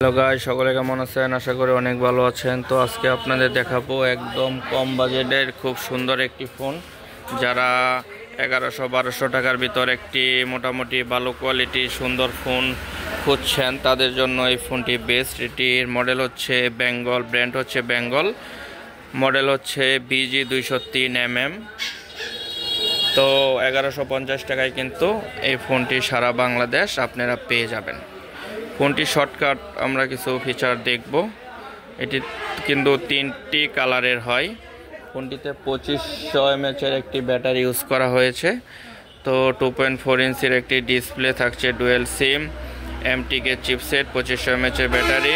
Hello guys, সকলে কেমন আছেন? আশা করি অনেক ভালো আছেন। তো আজকে আপনাদের দেখাবো একদম কম বাজেটের খুব সুন্দর একটি ফোন। যারা 1100-1200 টাকার ভিতর একটি মোটামুটি ভালো কোয়ালিটি সুন্দর ফোন খুঁজছেন তাদের জন্য এই ফোনটি বেস্ট। এটির মডেল হচ্ছে বেঙ্গল, ব্র্যান্ড হচ্ছে বেঙ্গল, মডেল হচ্ছে BG203mm। তো 1150 টাকায় কিন্তু এই ফোনটি সারা বাংলাদেশ আপনারা পেয়ে যাবেন। ফোনটি শর্টকাট আমরা কিছু ফিচার দেখব। এটি কিন্তু 3টি কালারের হয়। ফোনটিতে 2500 mAh একটি ব্যাটারি ইউজ করা হয়েছে। তো 2.4 ইঞ্চির একটি ডিসপ্লে থাকছে, ডুয়েল সিম, MTK চিপসেট, 2500 mAh ব্যাটারি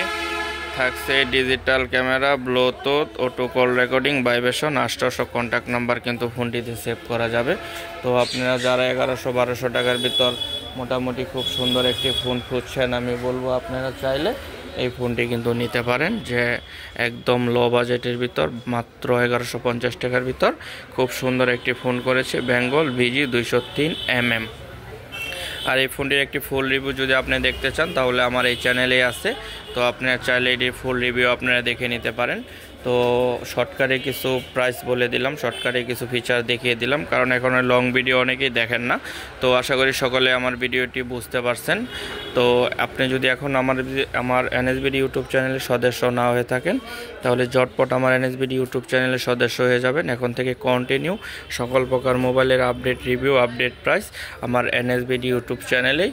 থাকছে, digital camera, Bluetooth, auto call recording, vibration, 800 contact number কিন্তু ফোনটিতে সেভ করা যাবে। তো আপনারা যারা 1100-1200 টাকার ভিতর মোটামুটি খুব সুন্দর একটি ফোন খুঁজছেন, আমি বলবো আপনারা চাইলে এই ফোনটি কিন্তু নিতে পারেন, যে একদম লো বাজেটের ভিতর মাত্র 1150 টাকার ভিতর খুব সুন্দর একটি ফোন করেছে বেঙ্গল BG203mm। আর এই ফোনটির একটি ফুল রিভিউ যদি আপনি দেখতে চান তাহলে আমার এই চ্যানেলেই আছে। তো আপনারা চাইলে এটির ফুল রিভিউ আপনারা দেখে নিতে পারেন। তো শর্টকাটে কিছু প্রাইস বলে দিলাম, শর্টকাটে কিছু ফিচার দেখিয়ে দিলাম, কারণ এখন লং ভিডিও অনেকেই দেখেন না। তো আশা করি সকলে আমার ভিডিওটি বুঝতে পারছেন। তো আপনি যদি এখন আমার NSBD ইউটিউব চ্যানেলের সদস্য না হয়ে থাকেন তাহলে ঝটপট আমার NSBD ইউটিউব চ্যানেলের সদস্য হয়ে যাবেন। এখন থেকে কন্টিনিউ সকল প্রকার মোবাইলের আপডেট রিভিউ, আপডেট প্রাইস আমার NSBD ইউটিউব চ্যানেলেই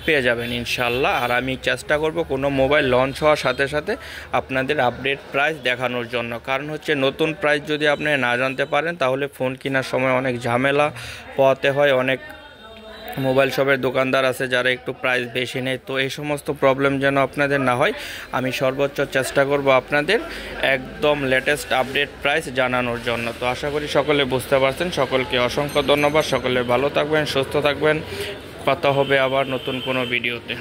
পেয়ে যাবেন ইনশাল্লাহ। আর আমি চেষ্টা করব কোনো মোবাইল লঞ্চ হওয়ার সাথে সাথে আপনাদের আপডেট প্রাইস দেখানোর জন্য। কারণ হচ্ছে নতুন প্রাইস যদি আপনি না জানতে পারেন তাহলে ফোন কেনার সময় অনেক ঝামেলা পোহাতে হয়। অনেক মোবাইল শপের দোকানদার আছে যারা একটু প্রাইস বেশি নেয়। তো এই সমস্ত প্রবলেম যেন আপনাদের না হয়, আমি সর্বোচ্চ চেষ্টা করব আপনাদের একদম লেটেস্ট আপডেট প্রাইস জানানোর জন্য। তো আশা করি সকলে বুঝতে পারছেন। সকলকে অসংখ্য ধন্যবাদ। সকলে ভালো থাকবেন, সুস্থ থাকবেন। কথা হবে আবার নতুন কোনো ভিডিওতে।